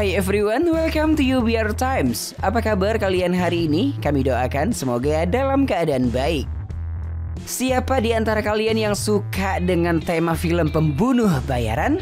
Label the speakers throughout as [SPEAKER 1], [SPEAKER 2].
[SPEAKER 1] Hi everyone, welcome to UBR Times. Apa kabar kalian hari ini? Kami doakan semoga dalam keadaan baik. Siapa di antara kalian yang suka dengan tema film pembunuh bayaran?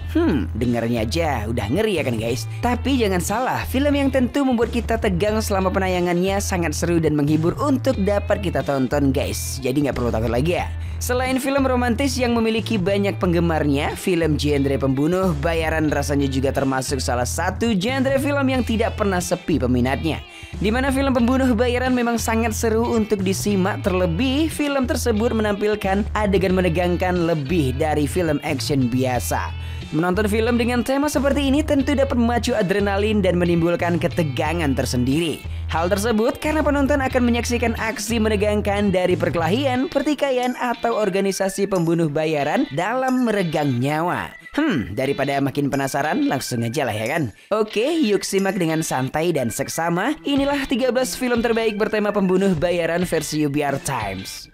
[SPEAKER 1] Dengarnya aja udah ngeri ya kan guys. Tapi jangan salah, film yang tentu membuat kita tegang selama penayangannya sangat seru dan menghibur untuk dapat kita tonton guys. Jadi nggak perlu takut lagi ya. Selain film romantis yang memiliki banyak penggemarnya, film genre pembunuh bayaran rasanya juga termasuk salah satu genre film yang tidak pernah sepi peminatnya. Di mana film pembunuh bayaran memang sangat seru untuk disimak, terlebih film tersebut menampilkan adegan menegangkan lebih dari film action biasa. Menonton film dengan tema seperti ini tentu dapat memacu adrenalin dan menimbulkan ketegangan tersendiri. Hal tersebut karena penonton akan menyaksikan aksi menegangkan dari perkelahian, pertikaian, atau organisasi pembunuh bayaran dalam meregang nyawa. Daripada makin penasaran, langsung aja lah ya kan? Oke, yuk simak dengan santai dan seksama. Inilah 13 film terbaik bertema pembunuh bayaran versi UBR Times.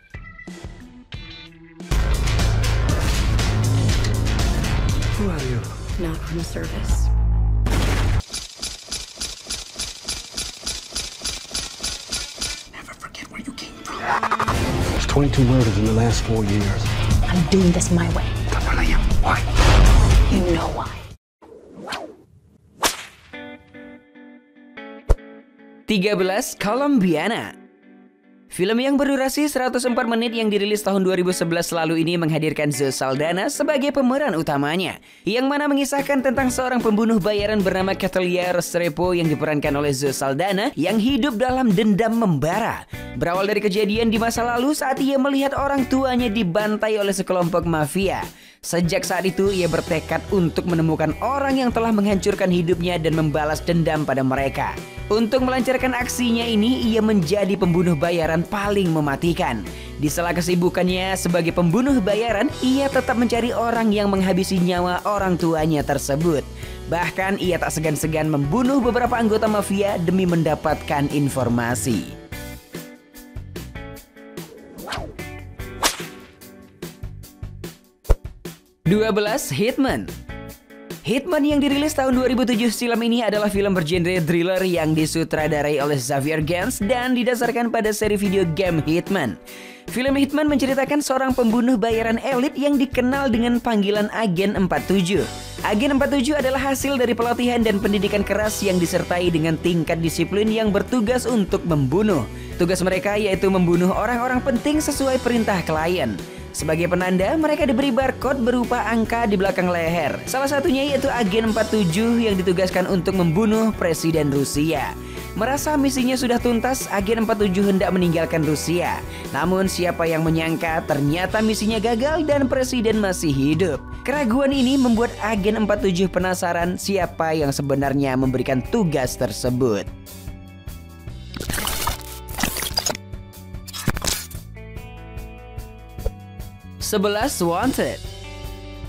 [SPEAKER 2] Who are you?
[SPEAKER 3] Not from the service.
[SPEAKER 2] Never forget where you came from. There's 22 murders in the last 4 years.
[SPEAKER 3] I'm doing this my way.
[SPEAKER 2] Why?
[SPEAKER 3] You know why.
[SPEAKER 1] 13. Colombiana. Film yang berdurasi 104 menit yang dirilis tahun 2011 lalu ini menghadirkan Zoe Saldana sebagai pemeran utamanya, yang mana mengisahkan tentang seorang pembunuh bayaran bernama Catalina Restrepo yang diperankan oleh Zoe Saldana yang hidup dalam dendam membara. Berawal dari kejadian di masa lalu saat ia melihat orang tuanya dibantai oleh sekelompok mafia. Sejak saat itu ia bertekad untuk menemukan orang yang telah menghancurkan hidupnya dan membalas dendam pada mereka. Untuk melancarkan aksinya ini, ia menjadi pembunuh bayaran paling mematikan. Di sela kesibukannya sebagai pembunuh bayaran, ia tetap mencari orang yang menghabisi nyawa orang tuanya tersebut. Bahkan ia tak segan-segan membunuh beberapa anggota mafia demi mendapatkan informasi. 12. Hitman. Hitman yang dirilis tahun 2007 silam ini adalah film bergenre thriller yang disutradarai oleh Xavier Gens dan didasarkan pada seri video game Hitman. Film Hitman menceritakan seorang pembunuh bayaran elit yang dikenal dengan panggilan Agen 47. Agen 47 adalah hasil dari pelatihan dan pendidikan keras yang disertai dengan tingkat disiplin yang bertugas untuk membunuh. Tugas mereka yaitu membunuh orang-orang penting sesuai perintah klien. Sebagai penanda, mereka diberi barcode berupa angka di belakang leher. Salah satunya yaitu Agen 47 yang ditugaskan untuk membunuh Presiden Rusia. Merasa misinya sudah tuntas, Agen 47 hendak meninggalkan Rusia. Namun siapa yang menyangka ternyata misinya gagal dan Presiden masih hidup. Keraguan ini membuat Agen 47 penasaran siapa yang sebenarnya memberikan tugas tersebut. 11. Wanted.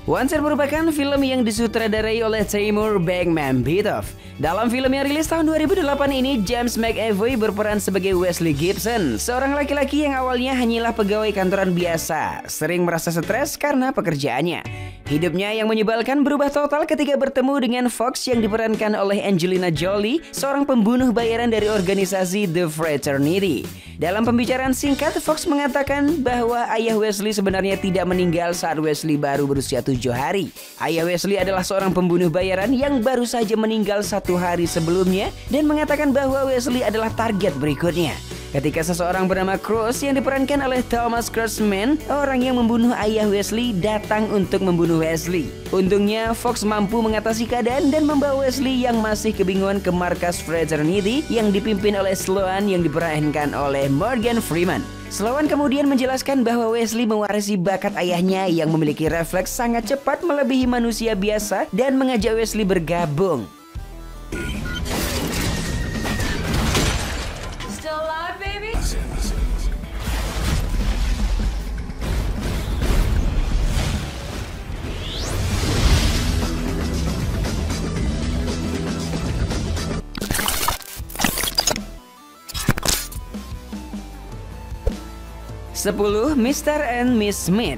[SPEAKER 1] Wanted merupakan film yang disutradarai oleh Timur Bekmambetov. Dalam film yang rilis tahun 2008 ini, James McAvoy berperan sebagai Wesley Gibson, seorang laki-laki yang awalnya hanyalah pegawai kantoran biasa, sering merasa stres karena pekerjaannya. Hidupnya yang menyebalkan berubah total ketika bertemu dengan Fox yang diperankan oleh Angelina Jolie, seorang pembunuh bayaran dari organisasi The Fraternity. Dalam pembicaraan singkat, Fox mengatakan bahwa ayah Wesley sebenarnya tidak meninggal saat Wesley baru berusia 7 hari. Ayah Wesley adalah seorang pembunuh bayaran yang baru saja meninggal 1 hari sebelumnya dan mengatakan bahwa Wesley adalah target berikutnya. Ketika seseorang bernama Cross yang diperankan oleh Thomas Kretschmann, orang yang membunuh ayah Wesley, datang untuk membunuh Wesley. Untungnya Fox mampu mengatasi keadaan dan membawa Wesley yang masih kebingungan ke markas Fraternity yang dipimpin oleh Sloan yang diperankan oleh Morgan Freeman. Sloan kemudian menjelaskan bahwa Wesley mewarisi bakat ayahnya yang memiliki refleks sangat cepat melebihi manusia biasa dan mengajak Wesley bergabung.
[SPEAKER 3] Still alive, baby?
[SPEAKER 1] 10. Mr. and Miss Smith.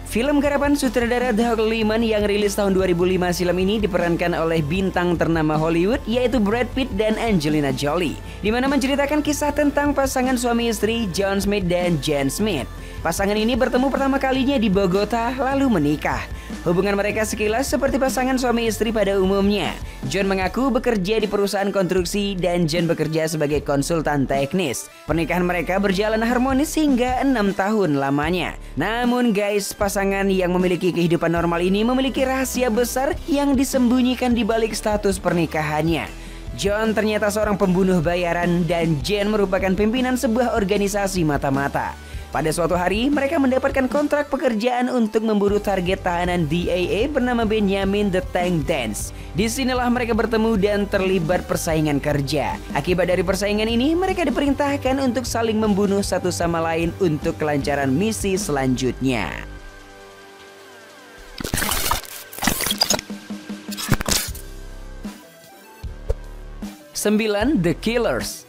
[SPEAKER 1] Film garapan sutradara Doug Liman yang rilis tahun 2005 silam ini diperankan oleh bintang ternama Hollywood yaitu Brad Pitt dan Angelina Jolie, di mana menceritakan kisah tentang pasangan suami istri John Smith dan Jane Smith. Pasangan ini bertemu pertama kalinya di Bogota lalu menikah. Hubungan mereka sekilas seperti pasangan suami istri pada umumnya. John mengaku bekerja di perusahaan konstruksi dan Jane bekerja sebagai konsultan teknis. Pernikahan mereka berjalan harmonis hingga 6 tahun lamanya. Namun guys, pasangan yang memiliki kehidupan normal ini memiliki rahasia besar yang disembunyikan di balik status pernikahannya. John ternyata seorang pembunuh bayaran dan Jane merupakan pimpinan sebuah organisasi mata-mata. Pada suatu hari, mereka mendapatkan kontrak pekerjaan untuk memburu target tahanan DAA bernama Benjamin the Tank Dance. Disinilah mereka bertemu dan terlibat persaingan kerja. Akibat dari persaingan ini, mereka diperintahkan untuk saling membunuh satu sama lain untuk kelancaran misi selanjutnya. Sembilan, The Killers.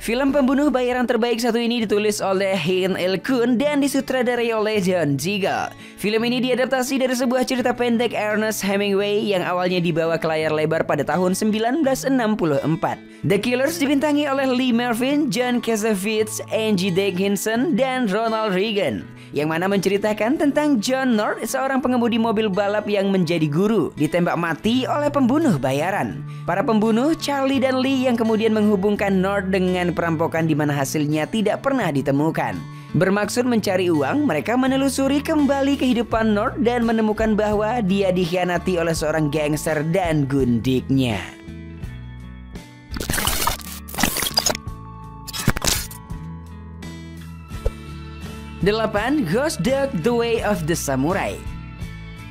[SPEAKER 1] Film pembunuh bayaran terbaik satu ini ditulis oleh Hein Il-kun dan disutradarai oleh John Ziegel. Film ini diadaptasi dari sebuah cerita pendek Ernest Hemingway yang awalnya dibawa ke layar lebar pada tahun 1964. The Killers dibintangi oleh Lee Marvin, John Cassavetes, Angie Dickinson, dan Ronald Reagan, yang mana menceritakan tentang John North, seorang pengemudi mobil balap yang menjadi guru, ditembak mati oleh pembunuh bayaran. Para pembunuh, Charlie dan Lee, yang kemudian menghubungkan North dengan perampokan di mana hasilnya tidak pernah ditemukan. Bermaksud mencari uang, mereka menelusuri kembali kehidupan North dan menemukan bahwa dia dikhianati oleh seorang gangster dan gundiknya. Delapan, Ghost Dog: The Way of the Samurai.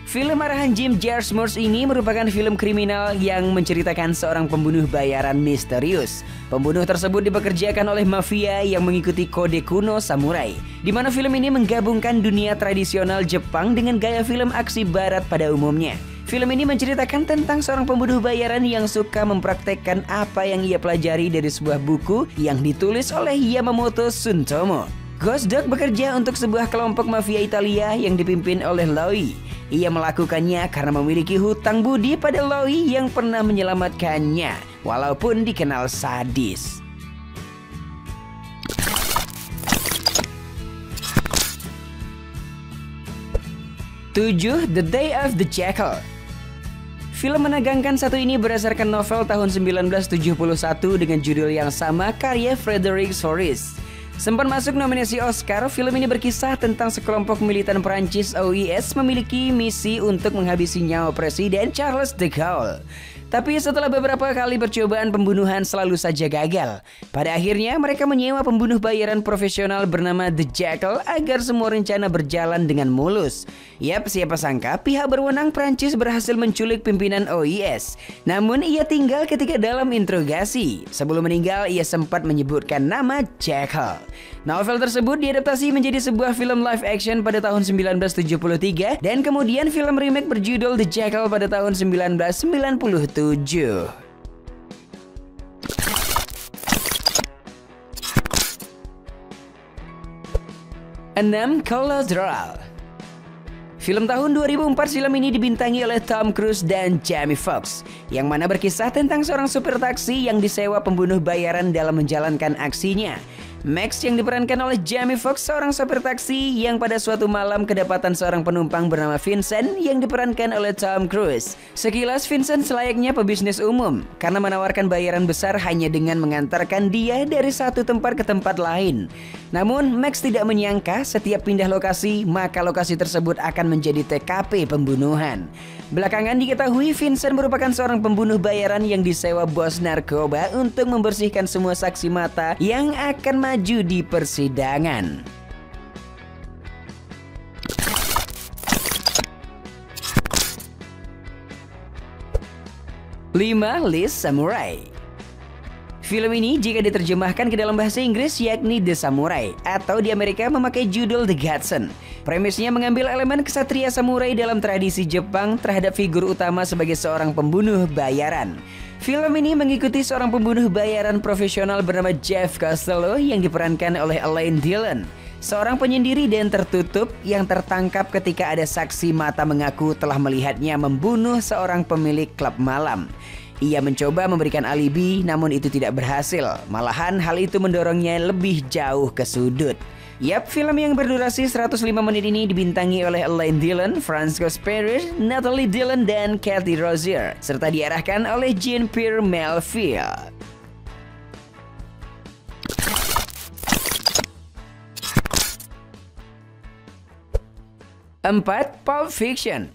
[SPEAKER 1] Film arahan Jim Jarmusch ini merupakan film kriminal yang menceritakan seorang pembunuh bayaran misterius. Pembunuh tersebut dipekerjakan oleh mafia yang mengikuti kode kuno samurai, di mana film ini menggabungkan dunia tradisional Jepang dengan gaya film aksi barat pada umumnya. Film ini menceritakan tentang seorang pembunuh bayaran yang suka mempraktekkan apa yang ia pelajari dari sebuah buku yang ditulis oleh Yamamoto Suntomo. Ghost Dog bekerja untuk sebuah kelompok mafia Italia yang dipimpin oleh Louis. Ia melakukannya karena memiliki hutang budi pada Louis yang pernah menyelamatkannya, walaupun dikenal sadis. Tujuh, The Day of the Jackal. Film menegangkan satu ini berdasarkan novel tahun 1971 dengan judul yang sama karya Frederic Soares. Sempat masuk nominasi Oscar, film ini berkisah tentang sekelompok militan Perancis OIS memiliki misi untuk menghabisi nyawa Presiden Charles de Gaulle. Tapi setelah beberapa kali percobaan pembunuhan selalu saja gagal. Pada akhirnya mereka menyewa pembunuh bayaran profesional bernama The Jackal agar semua rencana berjalan dengan mulus. Yap, siapa sangka pihak berwenang Prancis berhasil menculik pimpinan OIS. Namun ia tinggal ketika dalam interogasi. Sebelum meninggal ia sempat menyebutkan nama Jackal. Novel tersebut diadaptasi menjadi sebuah film live action pada tahun 1973 dan kemudian film remake berjudul The Jackal pada tahun 1997. 6. Collateral. Film tahun 2004 silam ini dibintangi oleh Tom Cruise dan Jamie Foxx, yang mana berkisah tentang seorang supir taksi yang disewa pembunuh bayaran dalam menjalankan aksinya. Max yang diperankan oleh Jamie Foxx, seorang sopir taksi yang pada suatu malam kedapatan seorang penumpang bernama Vincent yang diperankan oleh Tom Cruise. Sekilas Vincent selayaknya pebisnis umum karena menawarkan bayaran besar hanya dengan mengantarkan dia dari satu tempat ke tempat lain. Namun Max tidak menyangka setiap pindah lokasi maka lokasi tersebut akan menjadi TKP pembunuhan. Belakangan diketahui Vincent merupakan seorang pembunuh bayaran yang disewa bos narkoba untuk membersihkan semua saksi mata yang akan maju di persidangan. 5. List Samurai. Film ini jika diterjemahkan ke dalam bahasa Inggris yakni The Samurai, atau di Amerika memakai judul The Godson. Premisnya mengambil elemen kesatria samurai dalam tradisi Jepang terhadap figur utama sebagai seorang pembunuh bayaran. Film ini mengikuti seorang pembunuh bayaran profesional bernama Jeff Costello yang diperankan oleh Alain Delon. seorang penyendiri dan tertutup yang tertangkap ketika ada saksi mata mengaku telah melihatnya membunuh seorang pemilik klub malam. Ia mencoba memberikan alibi, namun itu tidak berhasil. Malahan hal itu mendorongnya lebih jauh ke sudut. Yap, film yang berdurasi 105 menit ini dibintangi oleh Alain Delon, Franco Spears, Natalie Dillon, dan Cathy Rozier, serta diarahkan oleh Jean-Pierre Melville. 4. Pulp Fiction.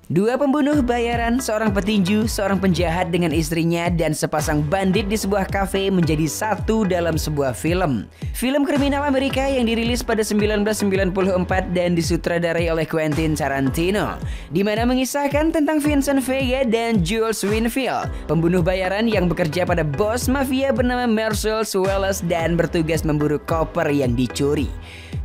[SPEAKER 1] Dua pembunuh bayaran, seorang petinju, seorang penjahat dengan istrinya, dan sepasang bandit di sebuah kafe menjadi satu dalam sebuah film. Film kriminal Amerika yang dirilis pada 1994 dan disutradarai oleh Quentin Tarantino, di mana mengisahkan tentang Vincent Vega dan Jules Winfield, pembunuh bayaran yang bekerja pada bos mafia bernama Marcel Wallace dan bertugas memburu koper yang dicuri.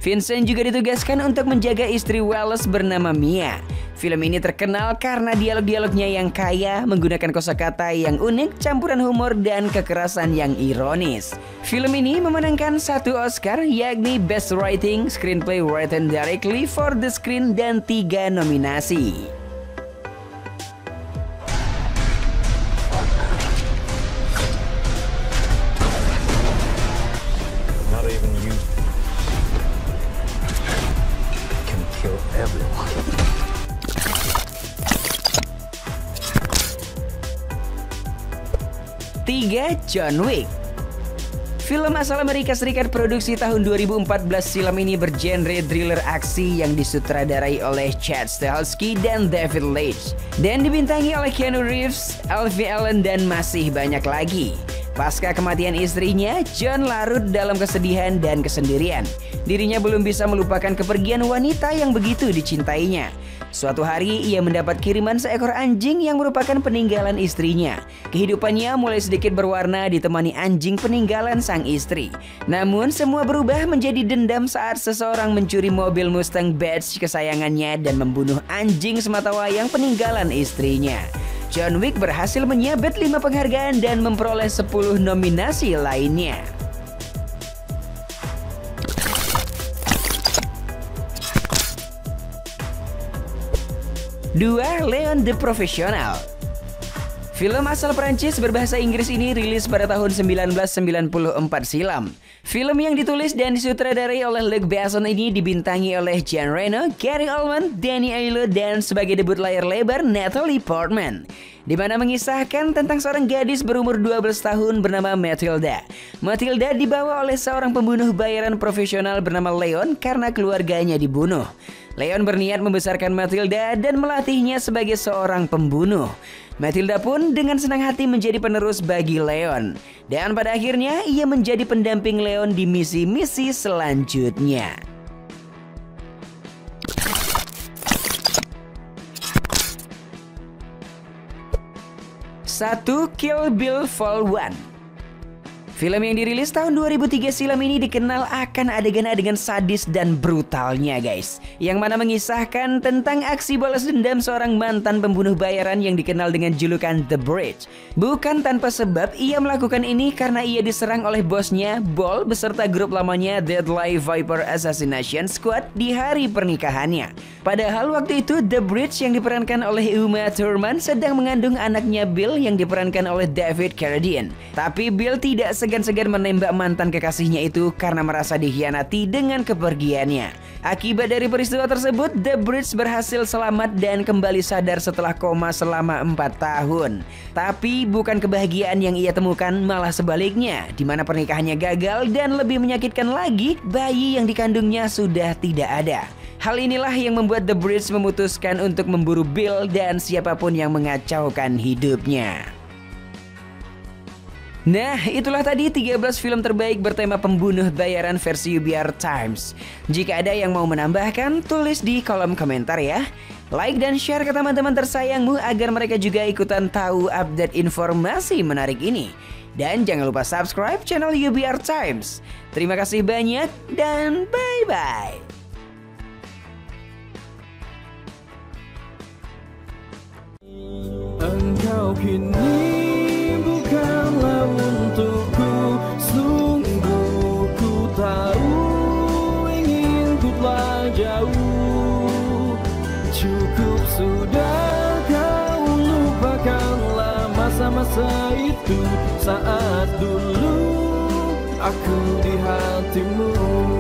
[SPEAKER 1] Vincent juga ditugaskan untuk menjaga istri Wallace bernama Mia. Film ini terkenal karena dialog-dialognya yang kaya, menggunakan kosakata yang unik, campuran humor dan kekerasan yang ironis. Film ini memenangkan 1 Oscar, yakni Best Writing, Screenplay Written Directly for the Screen, dan 3 nominasi.
[SPEAKER 2] Not even you can kill everyone.
[SPEAKER 1] 3. John Wick. Film asal Amerika Serikat produksi tahun 2014 silam ini bergenre thriller aksi yang disutradarai oleh Chad Stahelski dan David Leitch, dan dibintangi oleh Keanu Reeves, Alfie Allen, dan masih banyak lagi. Pasca kematian istrinya, John larut dalam kesedihan dan kesendirian. Dirinya belum bisa melupakan kepergian wanita yang begitu dicintainya. Suatu hari ia mendapat kiriman seekor anjing yang merupakan peninggalan istrinya. Kehidupannya mulai sedikit berwarna ditemani anjing peninggalan sang istri. Namun semua berubah menjadi dendam saat seseorang mencuri mobil Mustang Badge kesayangannya dan membunuh anjing sematawayang peninggalan istrinya. John Wick berhasil menyabet 5 penghargaan dan memperoleh 10 nominasi lainnya. 2. Leon the Professional. Film asal Prancis berbahasa Inggris ini rilis pada tahun 1994 silam. Film yang ditulis dan disutradarai oleh Luc Besson ini dibintangi oleh Jean Reno, Gary Oldman, Danny Aiello, dan sebagai debut layar lebar Natalie Portman, di mana mengisahkan tentang seorang gadis berumur 12 tahun bernama Matilda. Matilda dibawa oleh seorang pembunuh bayaran profesional bernama Leon karena keluarganya dibunuh. Leon berniat membesarkan Matilda dan melatihnya sebagai seorang pembunuh. Matilda pun dengan senang hati menjadi penerus bagi Leon. Dan pada akhirnya ia menjadi pendamping Leon di misi-misi selanjutnya. 1. Kill Bill Vol 1. Film yang dirilis tahun 2003 silam ini dikenal akan adegan-adegan sadis dan brutalnya guys, yang mana mengisahkan tentang aksi balas dendam seorang mantan pembunuh bayaran yang dikenal dengan julukan The Bridge. Bukan tanpa sebab ia melakukan ini karena ia diserang oleh bosnya Ball beserta grup lamanya Deadly Viper Assassination Squad di hari pernikahannya. Padahal waktu itu The Bridge yang diperankan oleh Uma Thurman sedang mengandung anaknya Bill yang diperankan oleh David Carradine. Tapi Bill tidak segan-segan menembak mantan kekasihnya itu karena merasa dikhianati dengan kepergiannya. Akibat dari peristiwa tersebut, The Bridge berhasil selamat dan kembali sadar setelah koma selama 4 tahun. Tapi bukan kebahagiaan yang ia temukan, malah sebaliknya, di mana pernikahannya gagal dan lebih menyakitkan lagi, bayi yang dikandungnya sudah tidak ada. Hal inilah yang membuat The Bridge memutuskan untuk memburu Bill dan siapapun yang mengacaukan hidupnya. Nah, itulah tadi 13 film terbaik bertema pembunuh bayaran versi UBR Times. Jika ada yang mau menambahkan, tulis di kolom komentar ya. Like dan share ke teman-teman tersayangmu agar mereka juga ikutan tahu update informasi menarik ini. Dan jangan lupa subscribe channel UBR Times. Terima kasih banyak dan bye-bye.
[SPEAKER 4] Engkau kini bukanlah untukku, sungguh ku tahu jauh. Cukup sudah kau lupakanlah masa-masa itu, saat dulu aku di hatimu.